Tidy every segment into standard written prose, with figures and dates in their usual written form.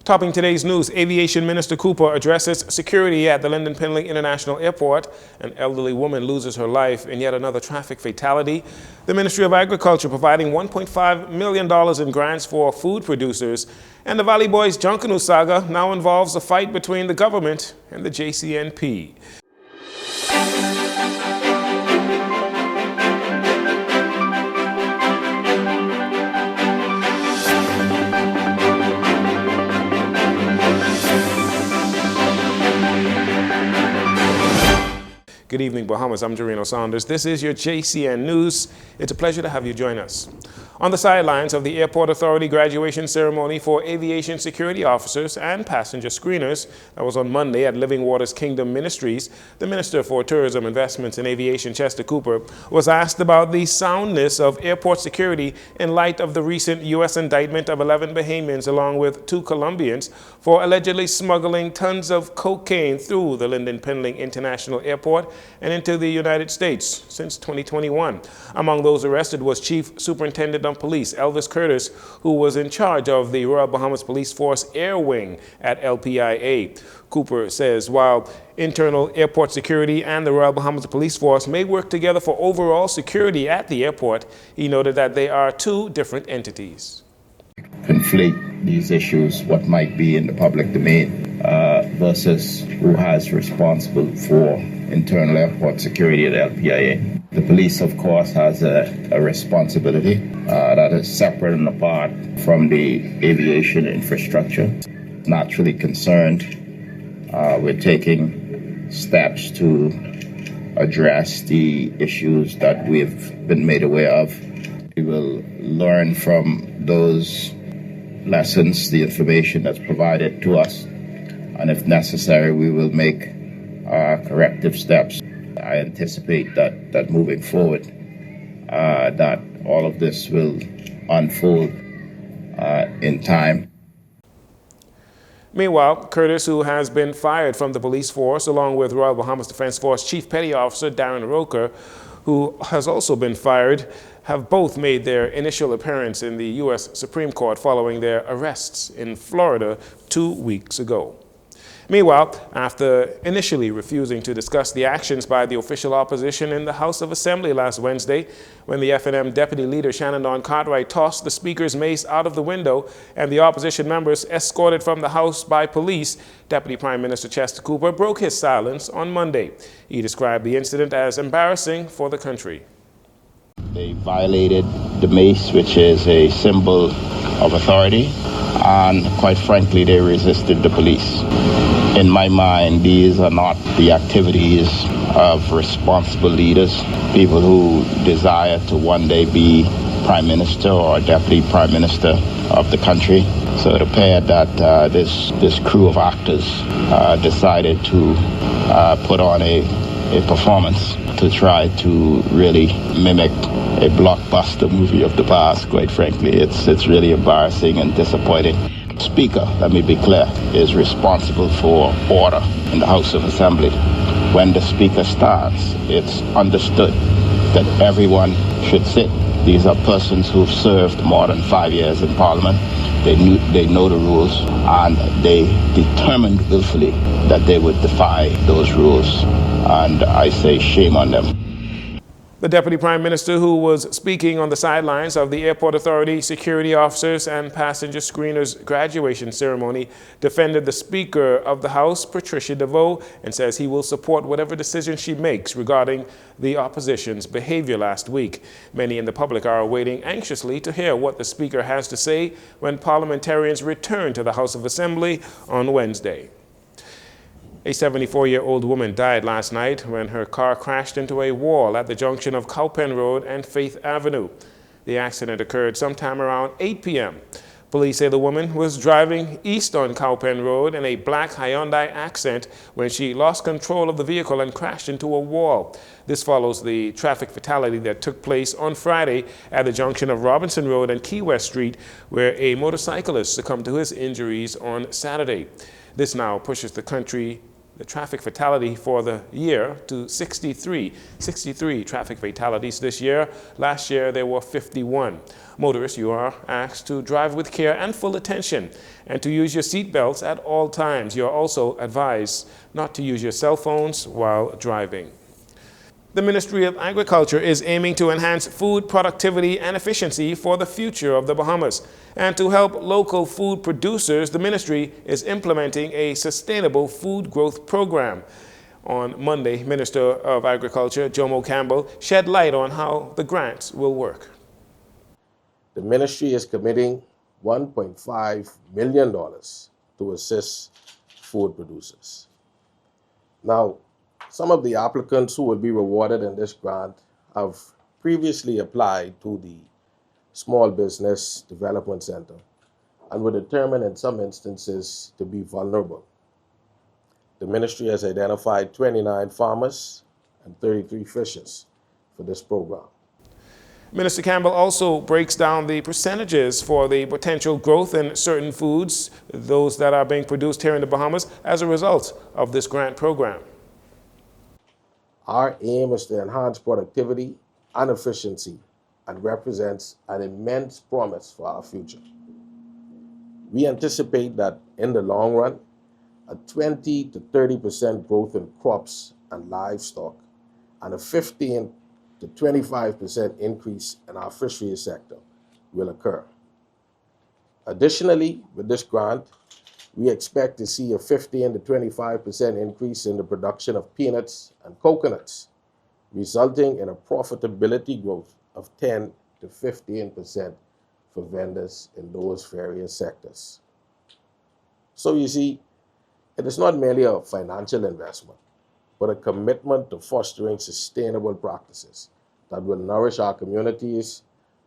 Topping today's news, Aviation Minister Cooper addresses security at the Lynden Pinley International Airport. An elderly woman loses her life in yet another traffic fatality. The Ministry of Agriculture providing $1.5 million in grants for food producers. And the Valley Boys Junkanoo saga now involves a fight between the government and the JCNP. Good evening, Bahamas. I'm Jarino Saunders. This is your Jcn News. It's a pleasure to have you join us. On the sidelines of the Airport Authority graduation ceremony for aviation security officers and passenger screeners that was on Monday at Living Waters Kingdom Ministries, the Minister for Tourism, Investments and Aviation, Chester Cooper, was asked about the soundness of airport security in light of the recent U.S. indictment of 11 Bahamians along with 2 Colombians for allegedly smuggling tons of cocaine through the Lynden Pinley International Airport and into the United States since 2021. Among those arrested was Chief Superintendent of Police Elvis Curtis, who was in charge of the Royal Bahamas Police Force Air Wing at LPIA. Cooper says while internal airport security and the Royal Bahamas Police Force may work together for overall security at the airport, he noted that they are 2 different entities. Conflate these issues, what might be in the public domain versus who has responsible for internal airport security at LPIA. The police, of course, has a responsibility that is separate and apart from the aviation infrastructure. Naturally concerned, we're taking steps to address the issues that we've been made aware of. We will learn from those lessons, the information that's provided to us, and if necessary, we will make corrective steps. I anticipate that moving forward, that all of this will unfold in time. Meanwhile, Curtis, who has been fired from the police force, along with Royal Bahamas Defense Force Chief Petty Officer Darren Roker, who has also been fired, have both made their initial appearance in the U.S. Supreme Court following their arrests in Florida 2 weeks ago. Meanwhile, after initially refusing to discuss the actions by the official opposition in the House of Assembly last Wednesday, when the FNM Deputy Leader Shannon Dawn Cartwright tossed the Speaker's mace out of the window and the opposition members escorted from the House by police, Deputy Prime Minister Chester Cooper broke his silence on Monday. He described the incident as embarrassing for the country. They violated the mace, which is a symbol of authority, and quite frankly, they resisted the police. In my mind, these are not the activities of responsible leaders, people who desire to one day be Prime Minister or Deputy Prime Minister of the country. So it appeared that this crew of actors decided to put on a performance to try to really mimic a blockbuster movie of the past. Quite frankly, it's really embarrassing and disappointing. Speaker, let me be clear, is responsible for order in the House of Assembly. When the Speaker stands, it's understood that everyone should sit. These are persons who've served more than 5 years in Parliament. They know the rules, and they determined willfully that they would defy those rules. And I say shame on them. The Deputy Prime Minister, who was speaking on the sidelines of the Airport Authority security officers and passenger screeners graduation ceremony, defended the Speaker of the House, Patricia DeVoe, and says he will support whatever decision she makes regarding the opposition's behavior last week. Many in the public are waiting anxiously to hear what the Speaker has to say when parliamentarians return to the House of Assembly on Wednesday. A 74-year-old woman died last night when her car crashed into a wall at the junction of Cowpen Road and Faith Avenue. The accident occurred sometime around 8 p.m. Police say the woman was driving east on Cowpen Road in a black Hyundai Accent when she lost control of the vehicle and crashed into a wall. This follows the traffic fatality that took place on Friday at the junction of Robinson Road and Key West Street, where a motorcyclist succumbed to his injuries on Saturday. This now pushes the country the traffic fatality for the year to 63. 63 traffic fatalities this year. Last year there were 51. Motorists, you are asked to drive with care and full attention and to use your seat belts at all times. You are also advised not to use your cell phones while driving. The Ministry of Agriculture is aiming to enhance food productivity and efficiency for the future of the Bahamas. And to help local food producers, the ministry is implementing a sustainable food growth program. On Monday, Minister of Agriculture Jomo Campbell shed light on how the grants will work. The ministry is committing $1.5 million to assist food producers. Now, some of the applicants who will be rewarded in this grant have previously applied to the Small Business Development Center and were determined in some instances to be vulnerable. The ministry has identified 29 farmers and 33 fishers for this program. Minister Campbell also breaks down the percentages for the potential growth in certain foods, those that are being produced here in the Bahamas, as a result of this grant program. Our aim is to enhance productivity and efficiency and represents an immense promise for our future. We anticipate that in the long run, a 20 to 30% growth in crops and livestock and a 15 to 25% increase in our fisheries sector will occur. Additionally, with this grant, we expect to see a 15 to 25% increase in the production of peanuts and coconuts, resulting in a profitability growth of 10 to 15% for vendors in those various sectors. So you see, it is not merely a financial investment, but a commitment to fostering sustainable practices that will nourish our communities,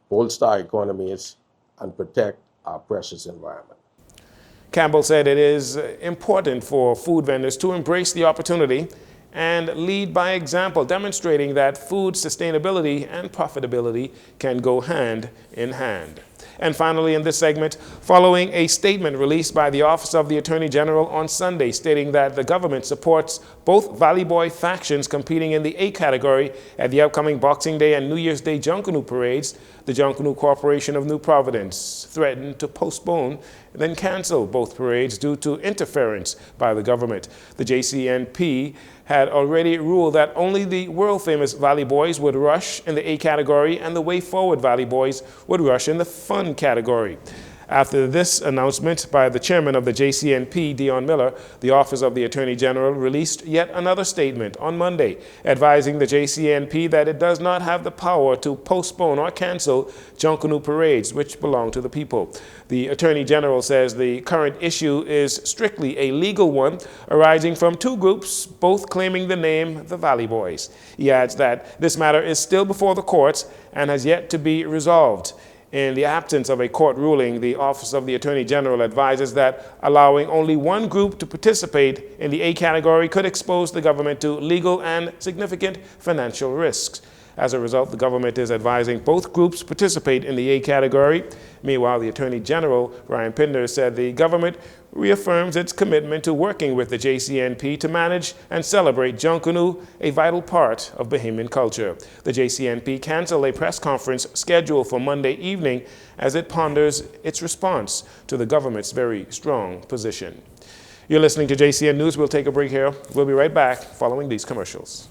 bolster our economies, and protect our precious environment. Campbell said it is important for food vendors to embrace the opportunity and lead by example, demonstrating that food sustainability and profitability can go hand in hand. And finally, in this segment, following a statement released by the Office of the Attorney General on Sunday stating that the government supports both Valley Boy factions competing in the A category at the upcoming Boxing Day and New Year's Day Junkanoo parades, the Junkanoo Corporation of New Providence threatened to postpone and then cancel both parades due to interference by the government. The JCNP had already ruled that only the world-famous Valley Boys would rush in the A category and the Way Forward Valley Boys would rush in the Fun category. After this announcement by the chairman of the JCNP, Dion Miller, the Office of the Attorney General released yet another statement on Monday, advising the JCNP that it does not have the power to postpone or cancel Junkanoo parades, which belong to the people. The Attorney General says the current issue is strictly a legal one, arising from two groups, both claiming the name the Valley Boys. He adds that this matter is still before the courts and has yet to be resolved. In the absence of a court ruling, the Office of the Attorney General advises that allowing only one group to participate in the A category could expose the government to legal and significant financial risks. As a result, the government is advising both groups participate in the A category. Meanwhile, the Attorney General, Ryan Pinder, said the government reaffirms its commitment to working with the JCNP to manage and celebrate Junkanoo, a vital part of Bahamian culture. The JCNP canceled a press conference scheduled for Monday evening as it ponders its response to the government's very strong position. You're listening to JCN News. We'll take a break here. We'll be right back following these commercials.